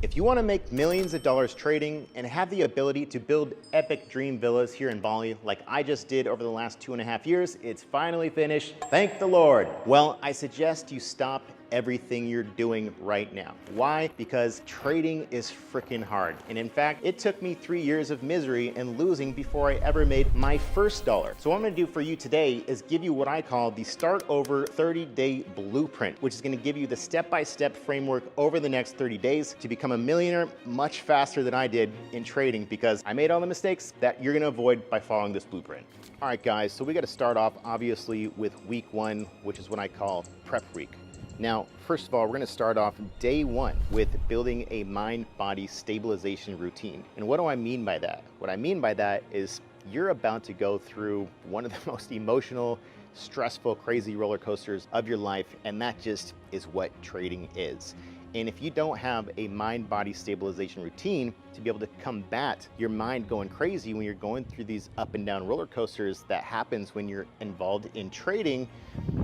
If you want to make millions of dollars trading and have the ability to build epic dream villas here in Bali like I just did over the last 2.5 years, it's finally finished. Thank the Lord. Well, I suggest you stop everything you're doing right now. Why? Because trading is freaking hard. And in fact, it took me 3 years of misery and losing before I ever made my first dollar. So what I'm gonna do for you today is give you what I call the Start Over 30-Day Blueprint, which is gonna give you the step-by-step framework over the next 30 days to become a millionaire much faster than I did in trading, because I made all the mistakes that you're gonna avoid by following this blueprint. All right, guys, so we gotta start off obviously with week 1, which is what I call prep week. Now, first of all, we're gonna start off day 1 with building a mind-body stabilization routine. And what do I mean by that? What I mean by that is you're about to go through one of the most emotional, stressful, crazy roller coasters of your life, and that just is what trading is. And if you don't have a mind-body stabilization routine to be able to combat your mind going crazy when you're going through these up and down roller coasters that happens when you're involved in trading,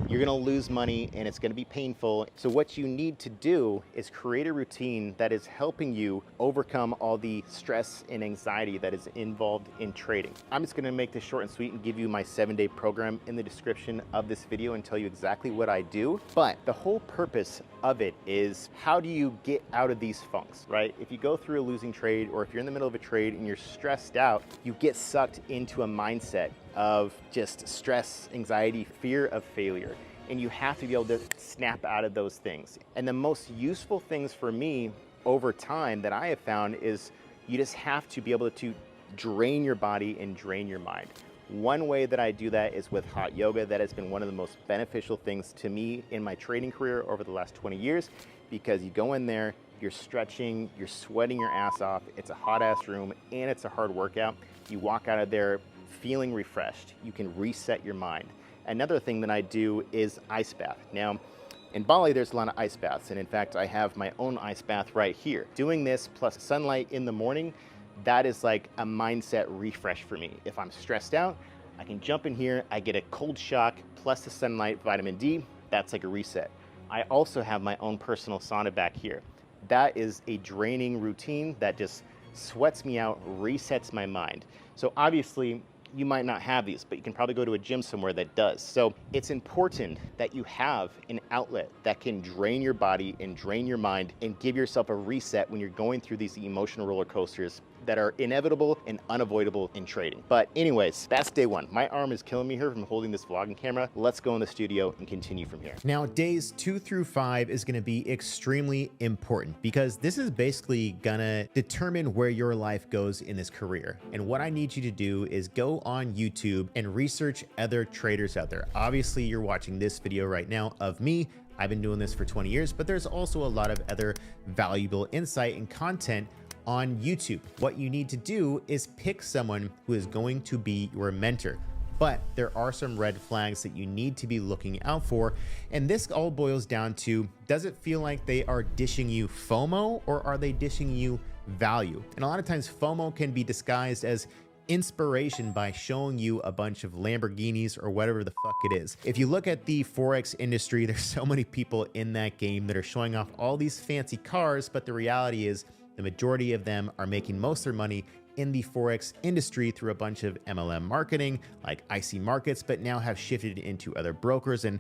you're gonna lose money and it's gonna be painful. So what you need to do is create a routine that is helping you overcome all the stress and anxiety that is involved in trading. I'm just gonna make this short and sweet and give you my 7-day program in the description of this video and tell you exactly what I do. But the whole purpose of it is, how do you get out of these funks, right? If you go through a losing trade, or if you're in the middle of a trade and you're stressed out, you get sucked into a mindset of just stress, anxiety, fear of failure. And you have to be able to snap out of those things. And the most useful things for me over time that I have found is you just have to be able to drain your body and drain your mind. One way that I do that is with hot yoga. That has been one of the most beneficial things to me in my trading career over the last 20 years, because you go in there, you're stretching, you're sweating your ass off, it's a hot ass room, and it's a hard workout. You walk out of there feeling refreshed. You can reset your mind. Another thing that I do is ice bath. Now, in Bali, there's a lot of ice baths, and in fact, I have my own ice bath right here. Doing this plus sunlight in the morning, that is like a mindset refresh for me. If I'm stressed out, I can jump in here, I get a cold shock, plus the sunlight, vitamin D, that's like a reset. I also have my own personal sauna back here. That is a draining routine that just sweats me out, resets my mind. So obviously, you might not have these, but you can probably go to a gym somewhere that does. So it's important that you have an outlet that can drain your body and drain your mind and give yourself a reset when you're going through these emotional roller coasters that are inevitable and unavoidable in trading. But anyways, that's day 1. My arm is killing me here from holding this vlogging camera. Let's go in the studio and continue from here. Now, days 2 through 5 is gonna be extremely important, because this is basically gonna determine where your life goes in this career. And what I need you to do is go on YouTube and research other traders out there. Obviously, you're watching this video right now of me. I've been doing this for 20 years, but there's also a lot of other valuable insight and content on YouTube. What you need to do is pick someone who is going to be your mentor. But there are some red flags that you need to be looking out for. And this all boils down to, does it feel like they are dishing you FOMO, or are they dishing you value? And a lot of times FOMO can be disguised as inspiration by showing you a bunch of Lamborghinis or whatever the fuck it is. If you look at the forex industry, there's so many people in that game that are showing off all these fancy cars, but the reality is the majority of them are making most of their money in the forex industry through a bunch of MLM marketing like IC Markets, but now have shifted into other brokers and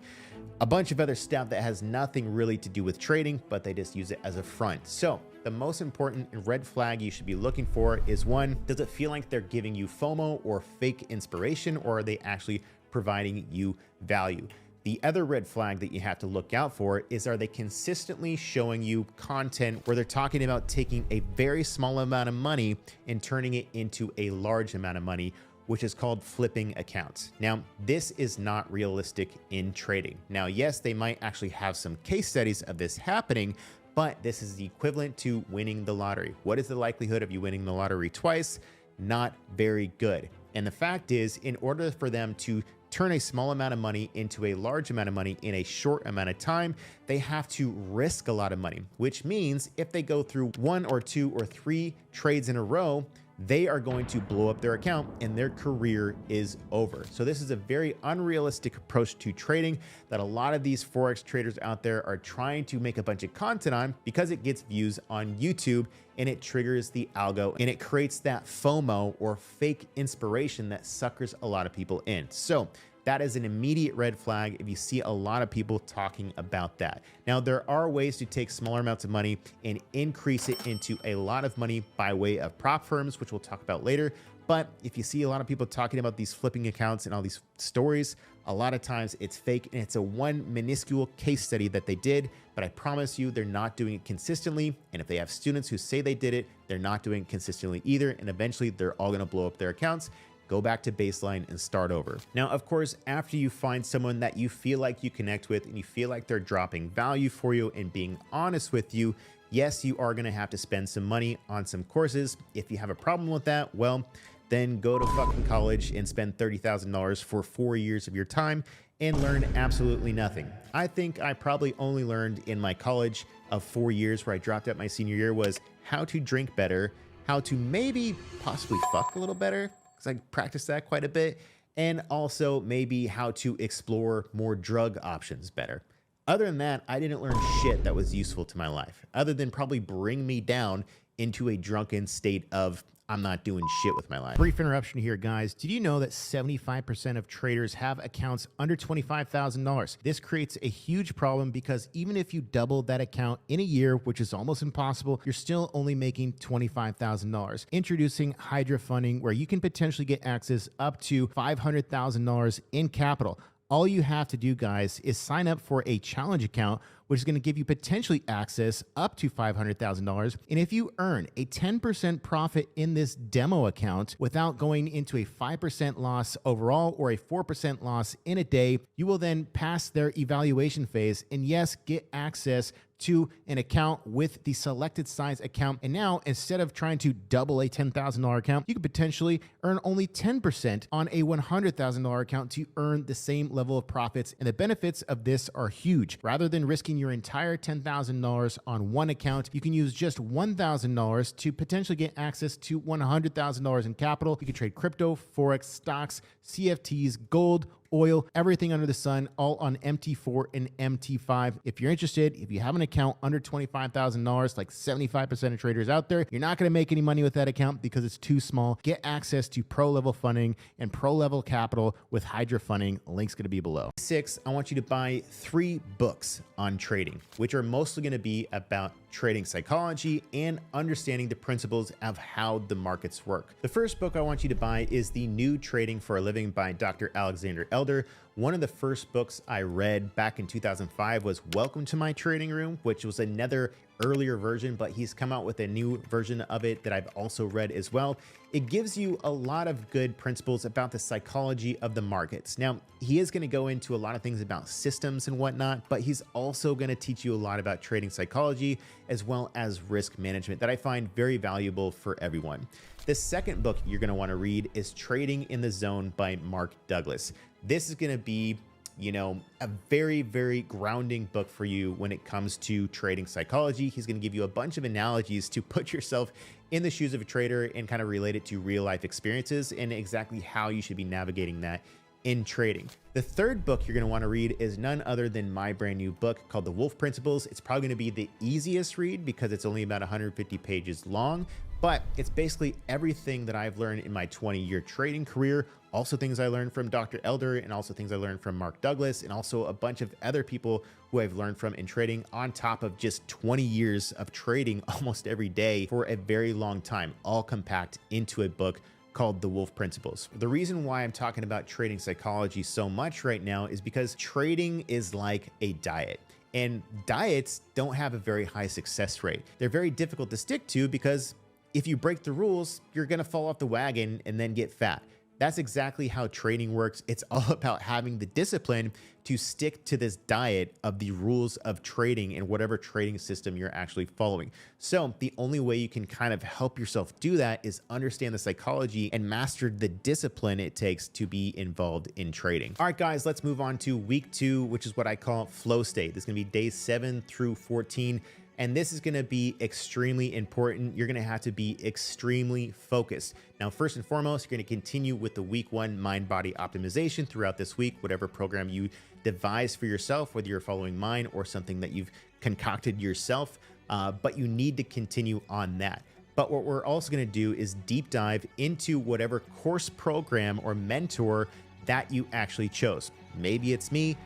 a bunch of other stuff that has nothing really to do with trading, but they just use it as a front. So the most important red flag you should be looking for is, 1, does it feel like they're giving you FOMO or fake inspiration, or are they actually providing you value? The other red flag that you have to look out for is, are they consistently showing you content where they're talking about taking a very small amount of money and turning it into a large amount of money, which is called flipping accounts. Now, this is not realistic in trading. Now, yes, they might actually have some case studies of this happening, but this is the equivalent to winning the lottery. What is the likelihood of you winning the lottery twice? Not very good. And the fact is, in order for them to turn a small amount of money into a large amount of money in a short amount of time, they have to risk a lot of money, which means if they go through 1 or 2 or 3 trades in a row, they are going to blow up their account and their career is over. So this is a very unrealistic approach to trading that a lot of these forex traders out there are trying to make a bunch of content on because it gets views on YouTube and it triggers the algo and it creates that FOMO or fake inspiration that suckers a lot of people in. So that is an immediate red flag if you see a lot of people talking about that. Now, there are ways to take smaller amounts of money and increase it into a lot of money by way of prop firms, which we'll talk about later. But if you see a lot of people talking about these flipping accounts and all these stories, a lot of times it's fake and it's a one minuscule case study that they did, but I promise you they're not doing it consistently. And if they have students who say they did it, they're not doing it consistently either. And eventually they're all gonna blow up their accounts. Go back to baseline and start over. Now, of course, after you find someone that you feel like you connect with and you feel like they're dropping value for you and being honest with you, yes, you are gonna have to spend some money on some courses. If you have a problem with that, well, then go to fucking college and spend $30,000 for 4 years of your time and learn absolutely nothing. I think I probably only learned in my college of 4 years where I dropped out my senior year was how to drink better, how to maybe possibly fuck a little better, because I practiced that quite a bit, and also maybe how to explore more drug options better. Other than that, I didn't learn shit that was useful to my life, other than probably bring me down into a drunken state of I'm not doing shit with my life. Brief interruption here, guys. Did you know that 75% of traders have accounts under $25,000? This creates a huge problem because even if you double that account in a year, which is almost impossible, you're still only making $25,000. Introducing Hydra funding, where you can potentially get access up to $500,000 in capital. All you have to do, guys, is sign up for a challenge account, which is going to give you potentially access up to $500,000. And if you earn a 10% profit in this demo account without going into a 5% loss overall or a 4% loss in a day, you will then pass their evaluation phase and yes, get access to an account with the selected size account. And now, instead of trying to double a $10,000 account, you could potentially earn only 10% on a $100,000 account to earn the same level of profits. And the benefits of this are huge. Rather than risking your entire $10,000 on one account, you can use just $1,000 to potentially get access to $100,000 in capital. You can trade crypto, forex, stocks, CFTs, gold, oil, everything under the sun, all on MT4 and MT5. If you're interested, if you have an account under $25,000, like 75% of traders out there, you're not going to make any money with that account because it's too small. Get access to pro level funding and pro level capital with Hydra funding. Link's going to be below. 6, I want you to buy 3 books on trading, which are mostly going to be about trading psychology and understanding the principles of how the markets work. The first book I want you to buy is The New Trading for a Living by Dr. Alexander Elder. One of the first books I read back in 2005 was Welcome to My Trading Room, which was another earlier version, but he's come out with a new version of it that I've also read as well. It gives you a lot of good principles about the psychology of the markets. Now, he is going to go into a lot of things about systems and whatnot, but he's also going to teach you a lot about trading psychology as well as risk management that I find very valuable for everyone. The second book you're going to want to read is Trading in the Zone by Mark Douglas. This is going to be, you know, a very, very grounding book for you when it comes to trading psychology. He's going to give you a bunch of analogies to put yourself in the shoes of a trader and kind of relate it to real life experiences and exactly how you should be navigating that in trading. The third book you're going to want to read is none other than my brand new book called The Wolf Principles. It's probably going to be the easiest read because it's only about 150 pages long, but it's basically everything that I've learned in my 20-year trading career. Also things I learned from Dr. Elder and also things I learned from Mark Douglas and also a bunch of other people who I've learned from in trading on top of just 20 years of trading almost every day for a very long time, all compact into a book called The Wolf Principles. The reason why I'm talking about trading psychology so much right now is because trading is like a diet. And diets don't have a very high success rate. They're very difficult to stick to because if you break the rules, you're gonna fall off the wagon and then get fat. That's exactly how trading works. It's all about having the discipline to stick to this diet of the rules of trading and whatever trading system you're actually following. So the only way you can kind of help yourself do that is understand the psychology and master the discipline it takes to be involved in trading. All right, guys, let's move on to week 2, which is what I call flow state. This is gonna be days 7 through 14. And this is going to be extremely important. You're going to have to be extremely focused. Now, first and foremost, you're going to continue with the week 1 mind-body optimization throughout this week, whatever program you devise for yourself, whether you're following mine or something that you've concocted yourself, but you need to continue on that. But what we're also going to do is deep dive into whatever course program or mentor that you actually chose. Maybe it's me.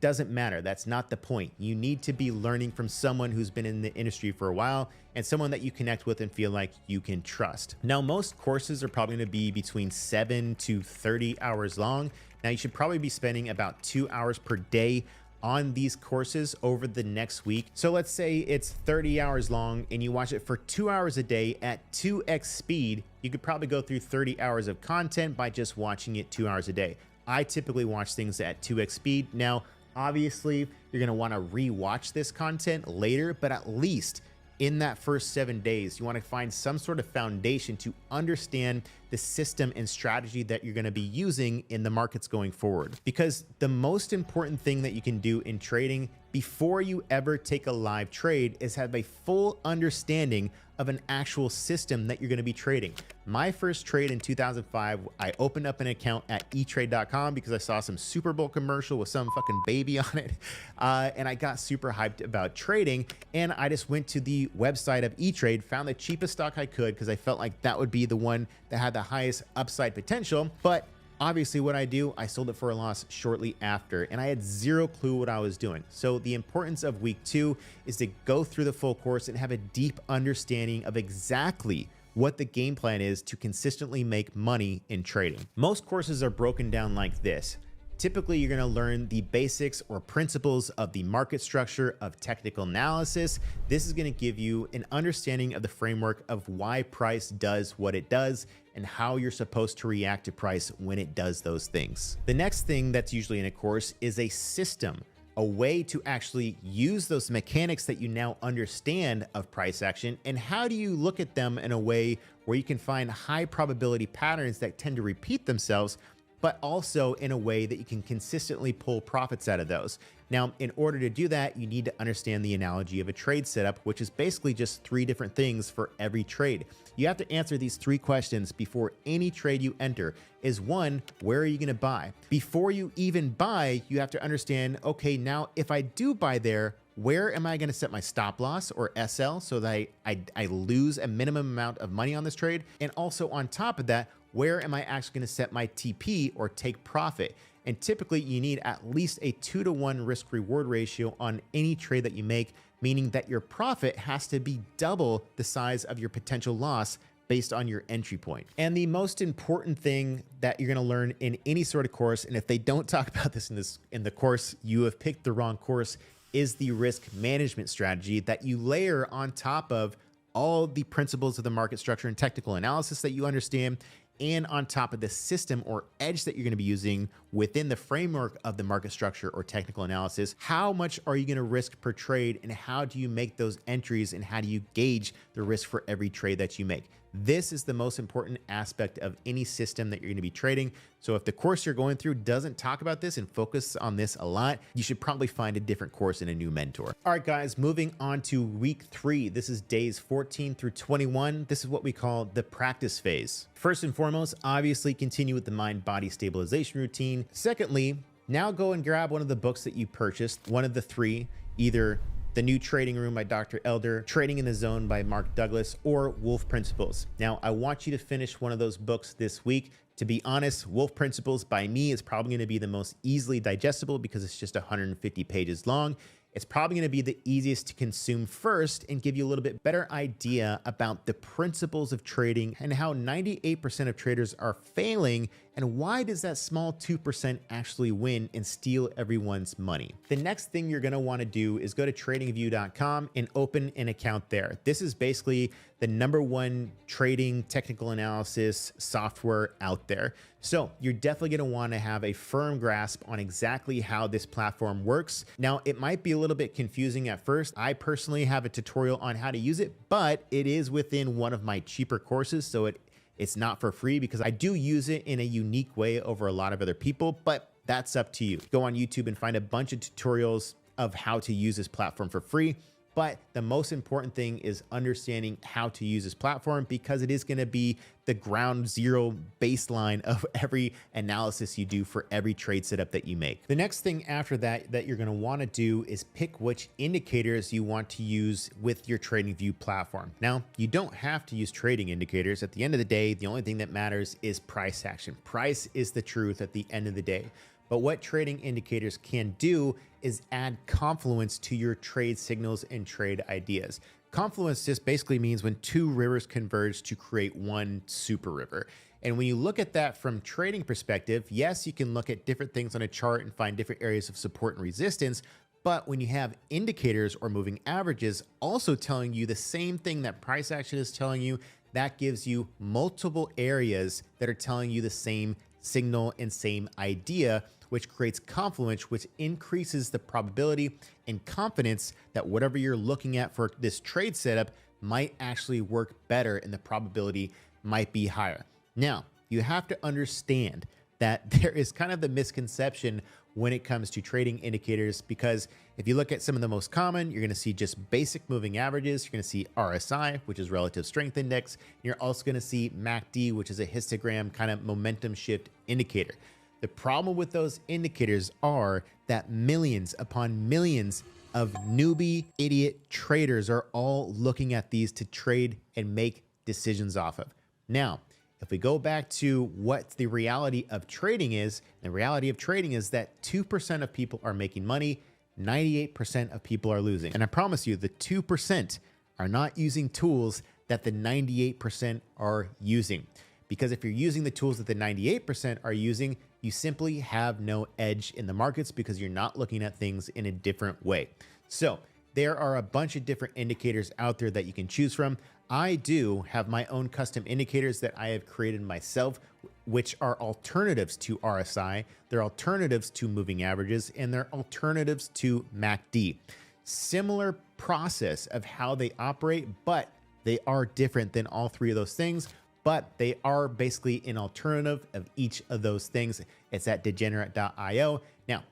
Doesn't matter. That's not the point. You need to be learning from someone who's been in the industry for a while and someone that you connect with and feel like you can trust. Now, most courses are probably going to be between 7 to 30 hours long. Now, you should probably be spending about 2 hours per day on these courses over the next week. So let's say it's 30 hours long and you watch it for 2 hours a day at 2x speed. You could probably go through 30 hours of content by just watching it 2 hours a day. I typically watch things at 2x speed. Now, obviously, you're going to want to re-watch this content later, but at least in that first 7 days, you want to find some sort of foundation to understand the system and strategy that you're going to be using in the markets going forward. Because the most important thing that you can do in trading before you ever take a live trade is have a full understanding of an actual system that you're going to be trading. My first trade in 2005, I opened up an account at etrade.com because I saw some Super Bowl commercial with some fucking baby on it. And I got super hyped about trading. And I just went to the website of eTrade, found the cheapest stock I could because I felt like that would be the one that had the highest upside potential. But obviously what I do, I sold it for a loss shortly after, and I had zero clue what I was doing. So the importance of week 2 is to go through the full course and have a deep understanding of exactly what the game plan is to consistently make money in trading. Most courses are broken down like this. Typically, you're going to learn the basics or principles of the market structure of technical analysis. This is going to give you an understanding of the framework of why price does what it does and how you're supposed to react to price when it does those things. The next thing that's usually in a course is a system, a way to actually use those mechanics that you now understand of price action, and how do you look at them in a way where you can find high probability patterns that tend to repeat themselves, but also in a way that you can consistently pull profits out of those. Now, in order to do that, you need to understand the analogy of a trade setup, which is basically just 3 different things for every trade. You have to answer these 3 questions before any trade you enter. Is 1, where are you gonna buy? Before you even buy, you have to understand, okay, now if I do buy there, where am I going to set my stop loss or SL so that I lose a minimum amount of money on this trade? And also on top of that, where am I actually going to set my TP or take profit? And typically you need at least a 2-to-1 risk reward ratio on any trade that you make, meaning that your profit has to be double the size of your potential loss based on your entry point. And the most important thing that you're going to learn in any sort of course, and if they don't talk about this in the course, you have picked the wrong course, is the risk management strategy that you layer on top of all the principles of the market structure and technical analysis that you understand, and on top of the system or edge that you're going to be using within the framework of the market structure or technical analysis. How much are you going to risk per trade, and how do you make those entries, and how do you gauge the risk for every trade that you make? This is the most important aspect of any system that you're going to be trading. So if the course you're going through doesn't talk about this and focus on this a lot, you should probably find a different course and a new mentor. All right, guys, moving on to week 3. This is days 14 through 21. This is what we call the practice phase. First and foremost, obviously continue with the mind-body stabilization routine. Secondly, now go and grab one of the books that you purchased, one of the 3, either The New Trading Room by Dr. Elder, Trading in the Zone by Mark Douglas, or Wolf Principles. Now, I want you to finish one of those books this week. To be honest, Wolf Principles by me is probably going to be the most easily digestible because it's just 150 pages long. It's probably going to be the easiest to consume first and give you a little bit better idea about the principles of trading and how 98% of traders are failing, and why does that small 2% actually win and steal everyone's money. The next thing you're going to want to do is go to tradingview.com and open an account there. This is basically the #1 trading technical analysis software out there. So you're definitely going to want to have a firm grasp on exactly how this platform works. Now, it might be a little bit confusing at first. I personally have a tutorial on how to use it, but it is within one of my cheaper courses, so it's not for free because I do use it in a unique way over a lot of other people, but that's up to you. Go on YouTube and find a bunch of tutorials of how to use this platform for free. But the most important thing is understanding how to use this platform, because it is going to be the ground zero baseline of every analysis you do for every trade setup that you make. The next thing after that you're going to want to do is pick which indicators you want to use with your TradingView platform. Now, you don't have to use trading indicators. At the end of the day, the only thing that matters is price action. Price is the truth at the end of the day. But what trading indicators can do is add confluence to your trade signals and trade ideas. Confluence just basically means when two rivers converge to create one super river. And when you look at that from trading perspective, yes, you can look at different things on a chart and find different areas of support and resistance. But when you have indicators or moving averages also telling you the same thing that price action is telling you, that gives you multiple areas that are telling you the same signal and same idea, which creates confluence, which increases the probability and confidence that whatever you're looking at for this trade setup might actually work better and the probability might be higher. Now, you have to understand that there is kind of the misconception when it comes to trading indicators, because if you look at some of the most common, you're going to see just basic moving averages. You're going to see RSI, which is relative strength index. You're also going to see MACD, which is a histogram kind of momentum shift indicator. The problem with those indicators are that millions upon millions of newbie idiot traders are all looking at these to trade and make decisions off of. Now, if we go back to what the reality of trading is, the reality of trading is that 2% of people are making money, 98% of people are losing. And I promise you, the 2% are not using tools that the 98% are using. Because if you're using the tools that the 98% are using, you simply have no edge in the markets because you're not looking at things in a different way. So there are a bunch of different indicators out there that you can choose from. I do have my own custom indicators that I have created myself, which are alternatives to RSI. They're alternatives to moving averages, and they're alternatives to MACD. Similar process of how they operate, but they are different than all three of those things. But they are basically an alternative of each of those things. It's at degenerate.io. Now,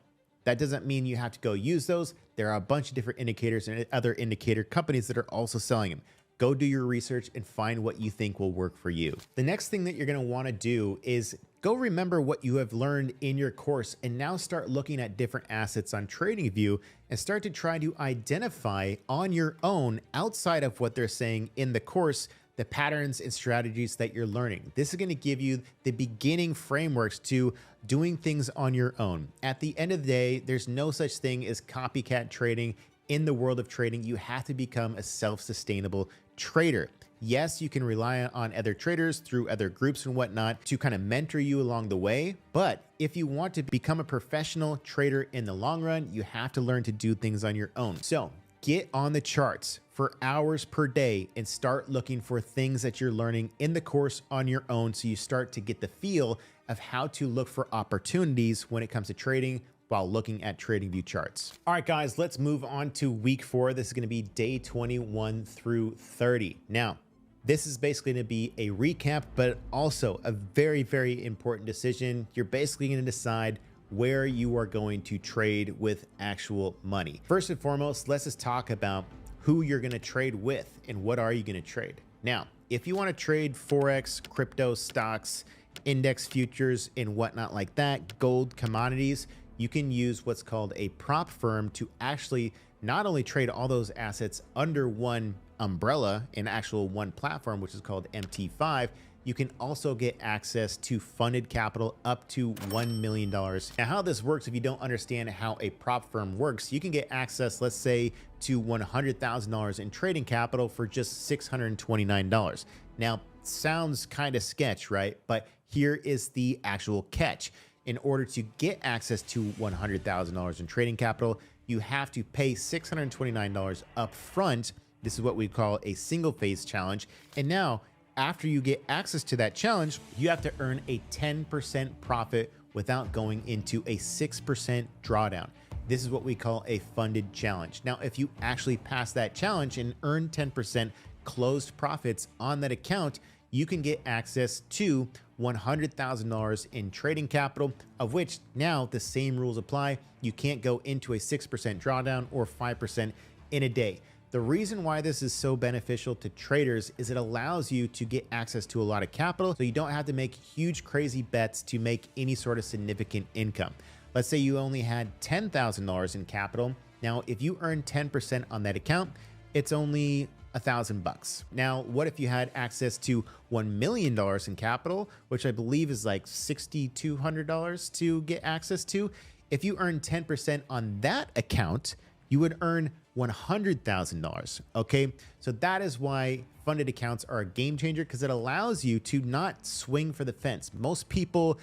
that doesn't mean you have to go use those. There are a bunch of different indicators and other indicator companies that are also selling them. Go do your research and find what you think will work for you. The next thing that you're going to want to do is go remember what you have learned in your course and now start looking at different assets on TradingView and start to try to identify on your own, outside of what they're saying in the course, the patterns and strategies that you're learning. This is going to give you the beginning frameworks to doing things on your own. At the end of the day, there's no such thing as copycat trading in the world of trading. You have to become a self-sustainable trader. Yes, you can rely on other traders through other groups and whatnot to kind of mentor you along the way. But if you want to become a professional trader in the long run, you have to learn to do things on your own. So get on the charts for hours per day and start looking for things that you're learning in the course on your own, so you start to get the feel of how to look for opportunities when it comes to trading while looking at TradingView charts. All right, guys, let's move on to week 4. This is going to be day 21 through 30. Now, this is basically going to be a recap, but also a very, very important decision. You're basically going to decide where you are going to trade with actual money. First and foremost, let's just talk about who you're going to trade with and what are you going to trade. Now, if you want to trade forex, crypto, stocks, index futures, and whatnot like that, gold, commodities, you can use what's called a prop firm to actually not only trade all those assets under one umbrella, an actual one platform, which is called MT5, you can also get access to funded capital up to $1 million. Now, how this works, if you don't understand how a prop firm works, you can get access, let's say, to $100,000 in trading capital for just $629. Now, sounds kind of sketch, right? But here is the actual catch. In order to get access to $100,000 in trading capital, you have to pay $629 up front. This is what we call a single phase challenge. And now, after you get access to that challenge, you have to earn a 10% profit without going into a 6% drawdown. This is what we call a funded challenge. Now, if you actually pass that challenge and earn 10% closed profits on that account, you can get access to $100,000 in trading capital, of which now the same rules apply. You can't go into a 6% drawdown or 5% in a day. The reason why this is so beneficial to traders is it allows you to get access to a lot of capital, so you don't have to make huge crazy bets to make any sort of significant income. Let's say you only had $10,000 in capital. Now, if you earn 10% on that account, it's only $1,000. Now, what if you had access to $1 million in capital, which I believe is like $6,200 to get access to? If you earn 10% on that account, you would earn $100,000. Okay, so that is why funded accounts are a game changer, because it allows you to not swing for the fence. Most people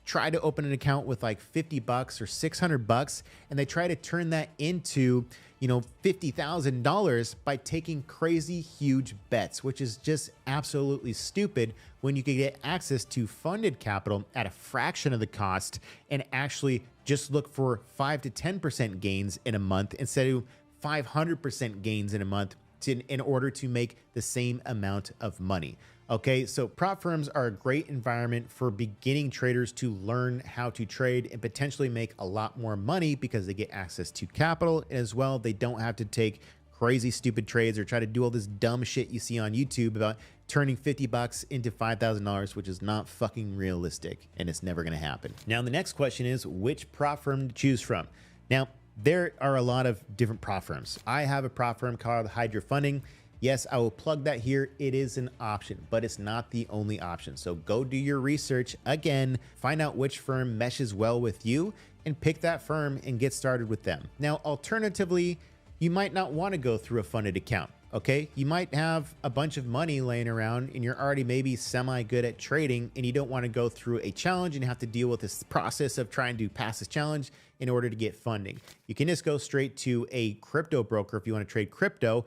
try to open an account with like $50 or $600, and they try to turn that into, you know, $50,000 by taking crazy huge bets, which is just absolutely stupid when you can get access to funded capital at a fraction of the cost and actually just look for 5 to 10% gains in a month instead of 500% gains in a month in order to make the same amount of money. Okay, so prop firms are a great environment for beginning traders to learn how to trade and potentially make a lot more money because they get access to capital. As well, they don't have to take crazy stupid trades or try to do all this dumb shit you see on YouTube about turning $50 into $5,000, which is not fucking realistic, and it's never going to happen. Now, the next question is which prop firm to choose from. Now, there are a lot of different prop firms. I have a prop firm called Hydra Funding. Yes, I will plug that here. It is an option, but it's not the only option. So go do your research again, find out which firm meshes well with you, and pick that firm and get started with them. Now, alternatively, you might not want to go through a funded account. Okay, you might have a bunch of money laying around and you're already maybe semi good at trading, and you don't want to go through a challenge and have to deal with this process of trying to pass this challenge in order to get funding. You can just go straight to a crypto broker if you want to trade crypto,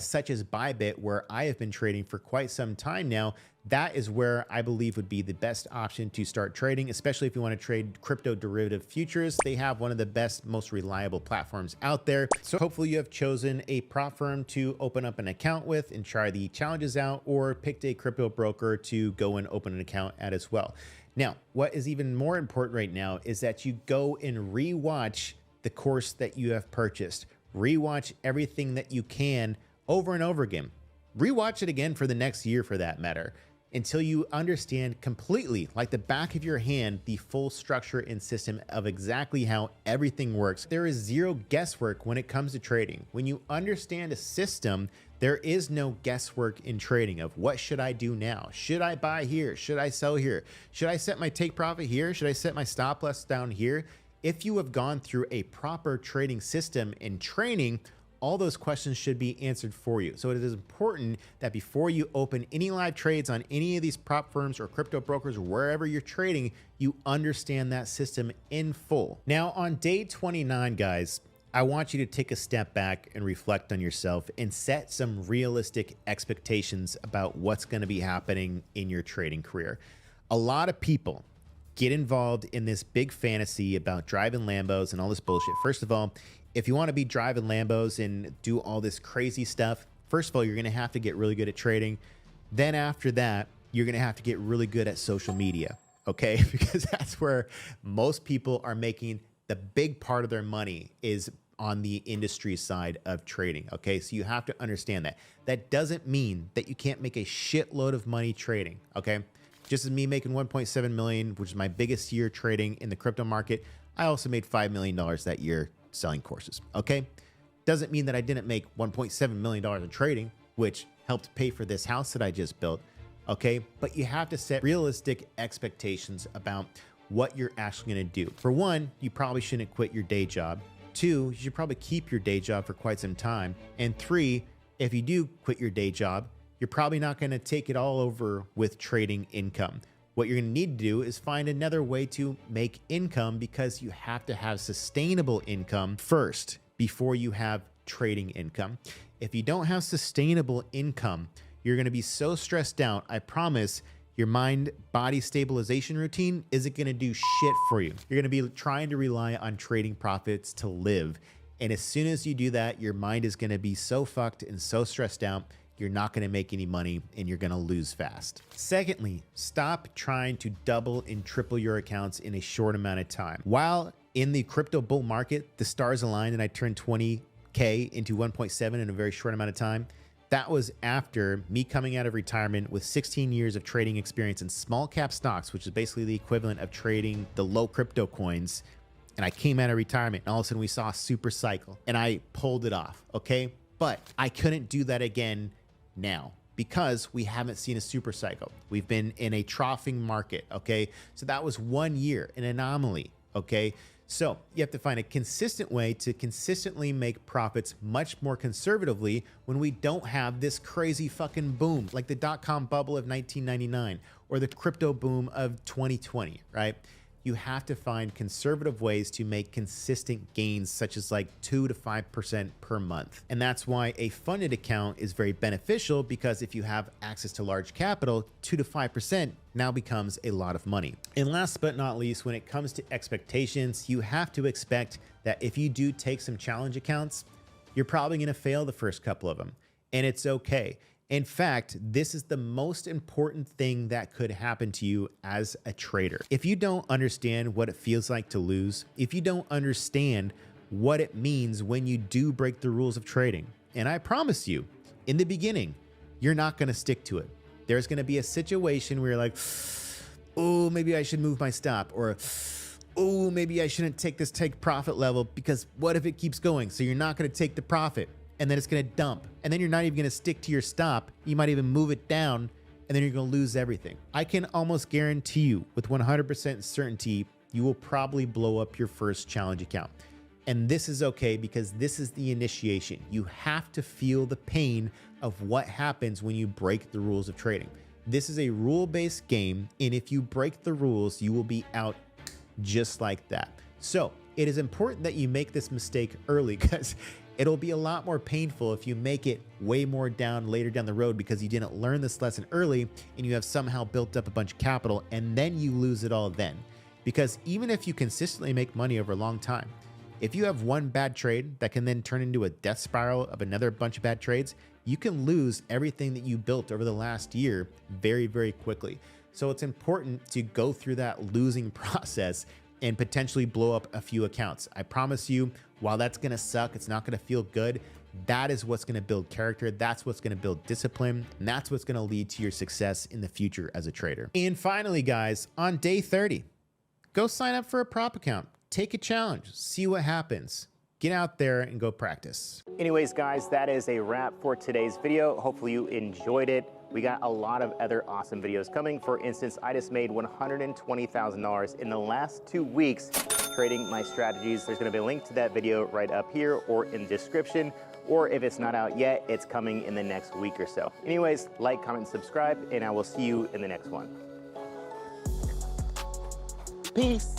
such as Bybit, where I have been trading for quite some time now. That is where I believe would be the best option to start trading, especially if you want to trade crypto derivative futures. They have one of the best, most reliable platforms out there. So hopefully you have chosen a prop firm to open up an account with and try the challenges out, or picked a crypto broker to go and open an account at as well. Now, what is even more important right now is that you go and rewatch the course that you have purchased. Rewatch everything that you can over and over again. Rewatch it again for the next year, for that matter, until you understand completely, like the back of your hand, the full structure and system of exactly how everything works. There is zero guesswork when it comes to trading. When you understand a system, there is no guesswork in trading of what should I do now? Should I buy here? Should I sell here? Should I set my take profit here? Should I set my stop loss down here? If you have gone through a proper trading system and training, all those questions should be answered for you. So it is important that before you open any live trades on any of these prop firms or crypto brokers or wherever you're trading, you understand that system in full. Now, on day 29, guys, I want you to take a step back and reflect on yourself and set some realistic expectations about what's going to be happening in your trading career. A lot of people get involved in this big fantasy about driving Lambos and all this bullshit. First of all, if you want to be driving Lambos and do all this crazy stuff, first of all, you're going to have to get really good at trading. Then after that, you're going to have to get really good at social media, okay? Because that's where most people are making the big part of their money, is on the industry side of trading, okay? So you have to understand that. That doesn't mean that you can't make a shitload of money trading, okay? Just as me making 1.7 million, which is my biggest year trading in the crypto market, I also made $5 million that year selling courses, okay? Doesn't mean that I didn't make $1.7 million in trading, which helped pay for this house that I just built, okay? But you have to set realistic expectations about what you're actually gonna do. For one, you probably shouldn't quit your day job. Two, you should probably keep your day job for quite some time. And three, if you do quit your day job, you're probably not gonna take it all over with trading income. What you're gonna need to do is find another way to make income, because you have to have sustainable income first before you have trading income. If you don't have sustainable income, you're gonna be so stressed out. I promise your mind-body stabilization routine isn't gonna do shit for you. You're gonna be trying to rely on trading profits to live. And as soon as you do that, your mind is gonna be so fucked and so stressed out, you're not going to make any money and you're going to lose fast. Secondly, stop trying to double and triple your accounts in a short amount of time. While in the crypto bull market, the stars aligned and I turned 20K 1.8K into 1.7 in a very short amount of time. That was after me coming out of retirement with 16 years of trading experience in small cap stocks, which is basically the equivalent of trading the low crypto coins. And I came out of retirement and all of a sudden we saw a super cycle and I pulled it off. Okay. But I couldn't do that again now because we haven't seen a super cycle. We've been in a troughing market. Okay. So that was 1 year, an anomaly. Okay. So you have to find a consistent way to consistently make profits much more conservatively when we don't have this crazy fucking boom like the dot-com bubble of 1999 or the crypto boom of 2020, right? You have to find conservative ways to make consistent gains, such as like 2 to 5% per month. And that's why a funded account is very beneficial, because if you have access to large capital, 2 to 5% now becomes a lot of money. And last but not least, when it comes to expectations, you have to expect that if you do take some challenge accounts, you're probably going to fail the first couple of them. And it's okay. In fact, this is the most important thing that could happen to you as a trader. If you don't understand what it feels like to lose, if you don't understand what it means when you do break the rules of trading, and I promise you, in the beginning, you're not going to stick to it. There's going to be a situation where you're like, oh, maybe I should move my stop, or oh, maybe I shouldn't take this take profit level because what if it keeps going? So you're not going to take the profit. And then it's going to dump. And then you're not even going to stick to your stop. You might even move it down, and then you're going to lose everything. I can almost guarantee you with 100% certainty, you will probably blow up your first challenge account. And this is okay, because this is the initiation. You have to feel the pain of what happens when you break the rules of trading. This is a rule-based game, and if you break the rules, you will be out just like that. So it is important that you make this mistake early, because it'll be a lot more painful if you make it way more down later down the road, because you didn't learn this lesson early and you have somehow built up a bunch of capital and then you lose it all then. Because even if you consistently make money over a long time, if you have one bad trade that can then turn into a death spiral of another bunch of bad trades, you can lose everything that you built over the last year very, very quickly. So it's important to go through that losing process and potentially blow up a few accounts. I promise you, while that's gonna suck, it's not gonna feel good, that is what's gonna build character, that's what's gonna build discipline, and that's what's gonna lead to your success in the future as a trader. And finally, guys, on day 30, go sign up for a prop account, take a challenge, see what happens. Get out there and go practice. Anyways, guys, that is a wrap for today's video. Hopefully you enjoyed it. We got a lot of other awesome videos coming. For instance, I just made $120,000 in the last 2 weeks trading my strategies. There's gonna be a link to that video right up here or in the description, or if it's not out yet, it's coming in the next week or so. Anyways, like, comment, subscribe, and I will see you in the next one. Peace.